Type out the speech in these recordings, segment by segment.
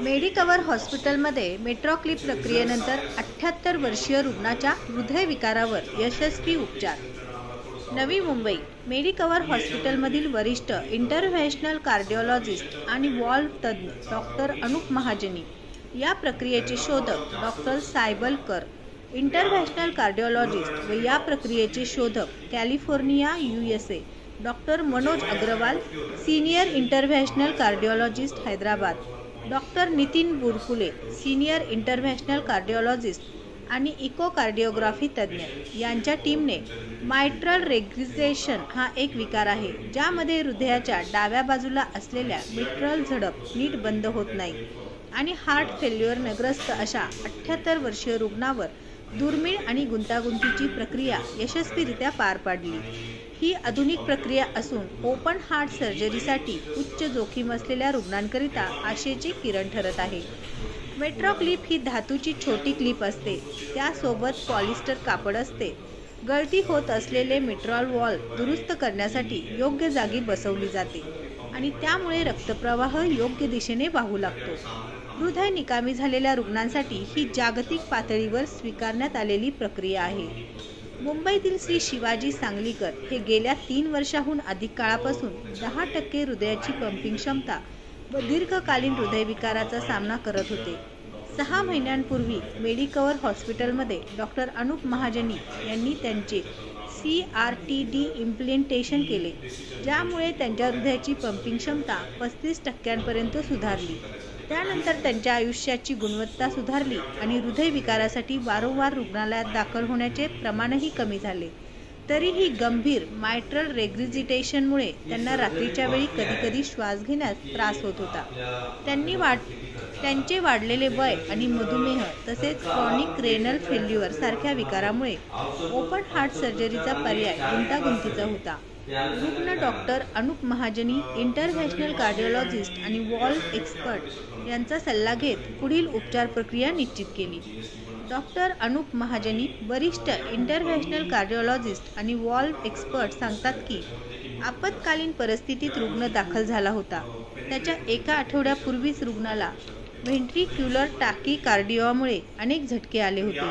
Medicover हॉस्पिटलमध्ये मेट्रोक्लिप प्रक्रियेनंतर 78 वर्षीय रुग्णाच्या हृदयविकारावर यशस्वी उपचार. नवी मुंबई. मेडिकवर हॉस्पिटलमधील वरिष्ठ इंटरव्हेन्शनल कार्डिओलॉजिस्ट आणि वॉल्व तज्ज्ञ डॉक्टर अनुप महाजनी, या प्रक्रियेचे शोधक डॉक्टर सायबल कर, इंटरव्हेन्शनल कार्डिओलॉजिस्ट व या प्रक्रियेचे शोधक California USA doctor Manoj Agarwal, senior interventional cardiologist Hyderabad doctor Nitin Burkule, senior interventional cardiologist आणि इकोकार्डिओग्राफी तज्ज्ञ यांच्या टीमने मायट्रल रेग्रिजेशन हा एक विकार आहे ज्यामध्ये हृदयाच्या डाव्या बाजूला असलेल्या मिट्रल झडप नीट बंद होत नाही आणि हार्ट फेल्युअरने ग्रस्त अशा 78 वर्षीय रुग्णावर दुर्मिळ आणि गुंतागुंतीची प्रक्रिया यशस्वीरित्या पार पाडली. ही आधुनिक प्रक्रिया असून ओपन हार्ट सर्जरीसाठी उच्च जोखीम असलेल्या रुग्णांकरिता आशेचे किरण ठरत आहे. मेट्रोक्लिप ही धातूची छोटी क्लिप असते. त्यासोबत पॉलिस्टर कापड असते. गळती होत असलेले मिट्रल वॉल्व दुरुस्त करण्यासाठी योग्य जागी बसवली जाते आणि त्यामुळे रक्तप्रवाह योग्य दिशेने वाहू लागतो. हृदय निकामी झालेल्या रुग्णांसाठी ही जागतिक पातळीवर स्वीकारण्यात आलेली प्रक्रिया आहे. मुंबईतील श्री शिवाजी सांगलीकर हे गेल्या 3 वर्षाहून अधिक काळापासून 10% हृदयाची पंपिंग क्षमता व दीर्घकालीन हृदयविकाराचा सामना करत होते. 6 महिन्यांपूर्वी मेडिकवर हॉस्पिटलमध्ये डॉक्टर अनुप महाजनी यांनी त्यांचे CRT-D इम्प्लेंटेशन केले, ज्यामुळे त्यांच्या हृदयाची पंपिंग क्षमता 35% सुधारली. त्यानंतर त्यांच्या आयुष्याची गुणवत्ता सुधारली आणि हृदयविकारासाठी वारंवार रुग्णालयात दाखल होण्याचे प्रमाणही कमी झाले. तरीही गंभीर मायट्रल रेग्रिजिटेशनमुळे त्यांना रात्रीच्या वेळी कधीकधी श्वास घेण्यास त्रास होत होता. त्यांचे वाढलेले वय आणि मधुमेह तसेच क्रॉनिक रेनल फेल्युअर सारख्या विकारामुळे ओपन हार्ट सर्जरीचा पर्याय गुंतागुंतीचा होता. रुग्ण डॉक्टर अनुप महाजनी, इंटरव्हेन्शनल कार्डिओलॉजिस्ट आणि वॉल्व एक्सपर्ट यांचा सल्ला घेत पुढील उपचार प्रक्रिया निश्चित केली. डॉक्टर अनुप महाजनी, वरिष्ठ इंटरव्हेन्शनल कार्डिओलॉजिस्ट आणि वॉल्व एक्सपर्ट सांगतात की आपत्कालीन परिस्थितीत रुग्ण दाखल झाला होता. त्याच्या एका आठवड्यापूर्वीच रुग्णाला व्हेंट्रिक्युलर टाकीकार्डियामुळे अनेक झटके आले होते.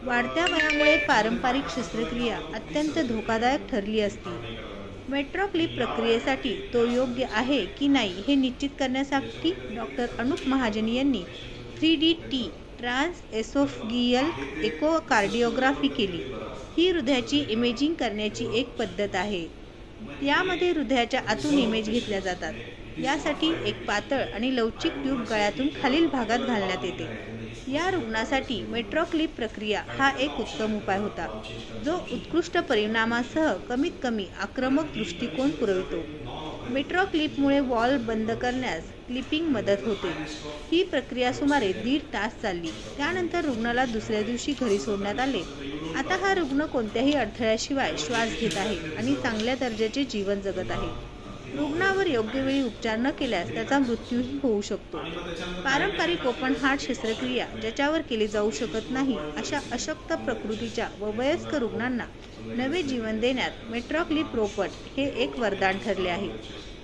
वाढत्या वयामुळे पारंपरिक शस्त्रक्रिया अत्यंत धोकादायक ठरली असती. मेट्रोक्लिप प्रक्रियेसाठी तो योग्य आहे की नाही हे निश्चित करण्यासाठी डॉक्टर अनुप महाजनी यांनी 3D ट्रान्स एसोफगियल इकोकार्डिओग्राफी केली. ही हृदयाची इमेजिंग करण्याची एक पद्धत आहे. यामध्ये हृदयाच्या आतून इमेज घेतल्या जातात. यासाठी एक पातळ आणि लवचिक ट्यूब गळ्यातून खालील भागात घालण्यात येते. या रुग्णासाठी मेट्रोक्लिप प्रक्रिया हा एक उत्तम उपाय होता, जो उत्कृष्ट परिणामासह कमीत कमी आक्रमक दृष्टिकोन पुरवितो. मेट्रोक्लिपमुळे वॉल्व बंद करण्यास क्लिपिंग मदत होते. ही प्रक्रिया सुमारे 1.5 तास चालली. त्यानंतर रुग्णाला दुसऱ्या दिवशी घरी सोडण्यात आले. आता हा रुग्ण कोणत्याही अडथळ्याशिवाय श्वास घेत आहे आणि चांगल्या दर्जाचे जीवन जगत आहे. रुग्णावर योग्य वेळी उपचार न केल्यास त्याचा मृत्यूही होऊ शकतो. पारंपरिक ओपन हार्ट शस्त्रक्रिया ज्याच्यावर केली जाऊ शकत नाही अशा अशक्त प्रकृतीच्या व वयस्क रुग्णांना नवे जीवन देण्यात मेट्रोक्लिप रोपट हे एक वरदान ठरले आहे.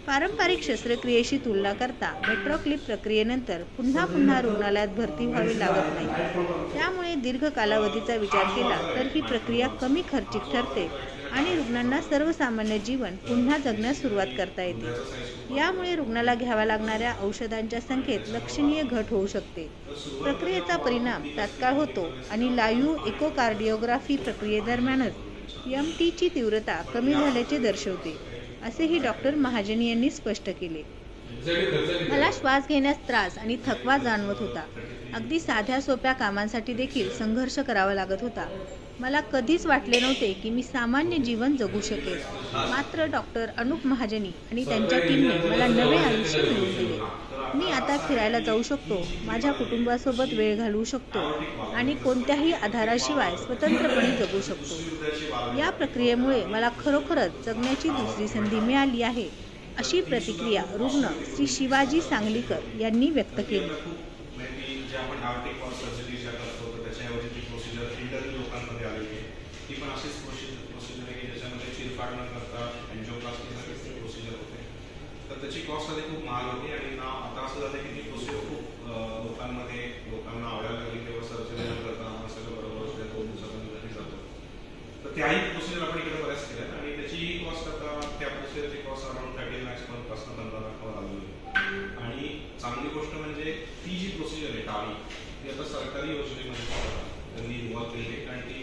पारंपरिक शस्त्रक्रियेशी तुलना करता मेट्रोक्लिप प्रक्रियेनंतर पुन्हा रुग्णालयात भरती व्हावे लागत नाही. त्यामुळे दीर्घ कालावधीचा विचार केला तर ही प्रक्रिया कमी खर्चिक ठरते आणि रुग्णांना सर्वसामान्य जीवन पुन्हा जगण्यास सुरुवात करता येते. यामुळे रुग्णाला घ्याव्या लागणाऱ्या औषधांच्या संख्येत लक्षणीय घट होऊ शकते. प्रक्रियेचा परिणाम तात्काळ होतो आणि लाईव्ह इकोकार्डिओग्राफी प्रक्रियेदरम्यानच MTची तीव्रता कमी झाल्याचे दर्शवते, असेही डॉक्टर महाजनी यांनी स्पष्ट केले. मला श्वास घेण्यास त्रास आणि थकवा जाणवत होता. अगदी साध्या सोप्या कामांसाठी देखील संघर्ष करावा लागत होता. मला कधीच वाटले नव्हते की मी सामान्य जीवन जगू शकेल. मात्र डॉक्टर अनुप महाजनी आणि त्यांच्या टीमने मला नवे आयुष्य मिळवून दिले. मी आता फिरायला जाऊ शकतो, माझ्या कुटुंबासोबत वेळ घालवू शकतो आणि कोणत्याही आधाराशिवाय स्वतंत्रपणे जगू शकतो. या प्रक्रियेमुळे मला खरोखरच जगण्याची दुसरी संधी मिळाली आहे, अशी प्रतिक्रिया रुग्ण श्री शिवाजी सांगलीकर यांनी व्यक्त केली. त्याची कॉस्ट खूप महाग होती आणि आता असं झालं की ती प्रोसिजर खूप त्याही प्रोसिजर आपण इकडे बऱ्याच केल्या आणि त्याची कॉस्ट आता त्या प्रोसिजरची कॉस्ट अराउंड 13 लाखपासून 15 लाखावर आलेली आहे. आणि चांगली गोष्ट म्हणजे ती जी प्रोसिजर आहे टाळी ती आता सरकारी योजनेमध्ये त्यांनी इन्व्हॉल्व केली आहे, कारण ती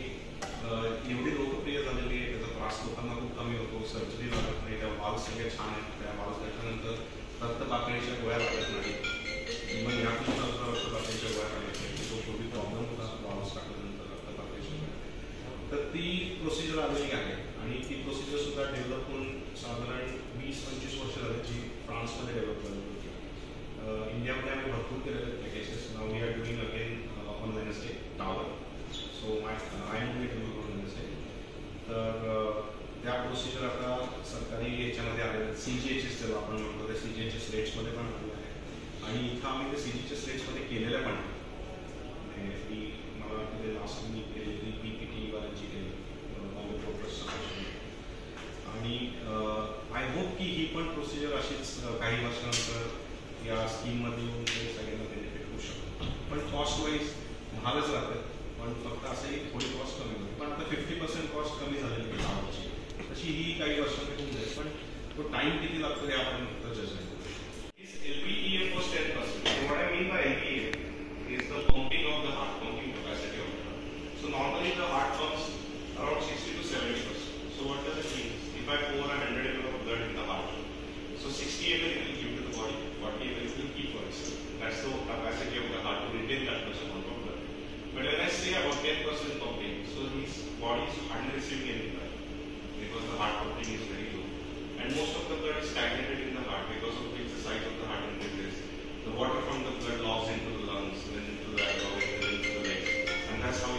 एवढी लोकप्रिय झालेली आहे, त्याचा त्रास लोकांना खूप कमी होतो, सर्जरी लागत नाही, त्या वाल सगळे छान आहेत, त्या वाल त्याच्यानंतर रक्त पातळीच्या गोळ्या लागत नाही, इव्हन यातून रक्त पातळीच्या गोळ्या लागत नाही, जो पूर्वी प्रॉब्लेम होता वालस टाकल्यानंतर रक्त पातळीच्या गोळ्या, तर ती प्रोसिजर आलेली आहे. आणि ती प्रोसिजर सुद्धा डेव्हलप होऊन साधारण 20-25 वर्ष झाली, जी फ्रान्समध्ये डेव्हलप झाली होती. इंडियामध्ये आम्ही भरपूर केलेले आहेत cases. Now we are doing again on Wednesday tower, so I am doing on Wednesday. तर त्या प्रोसिजर आता सरकारी याच्यामध्ये आलेल्या आहेत, CGHS ज्याला आपण म्हणतो त्या CGHS रेट्समध्ये पण आलेलं आहे. आणि इथं आम्ही ते CGHS रेट्समध्ये केलेल्या पण मी मला वाटतं लास्ट मी केलेली PPT वाल्यांची केली आणि आय होप की ही पण प्रोसिजर अशीच काही वर्षानंतर या स्कीममध्ये येऊन ते सगळ्यांना बेनिफिट होऊ शकतो. पण कॉस्ट वाईज महागच राहतात, पण फक्त असंही थोडी कॉस्ट कमी होते. पण आता 50% कॉस्ट कमी झालेली आहे टावरची, तशी ही काही वर्षांमध्ये होऊन जाईल, पण तो टाईम किती लागतो हे आपण फक्त जज नाही करू शकतो. LVEF was 10%. So what I mean by LVEF is the pumping of the heart, pumping capacity of the heart. So normally the heart pumps around 60 to 70%. So what does it mean? If I pour 100 ml of blood in the heart, so 60 ml it will give to the body, 40 ml it will keep for itself. That's the capacity of the heart to retain that much amount of blood. But when I say about 10% pumping, so his body is hardly receiving any blood because the heart pumping is very low. And most of the blood is stagnated in the heart because of which the size of the heart increases. The water from the blood logs into the lungs, then into the abdomen, then into the legs. And that's how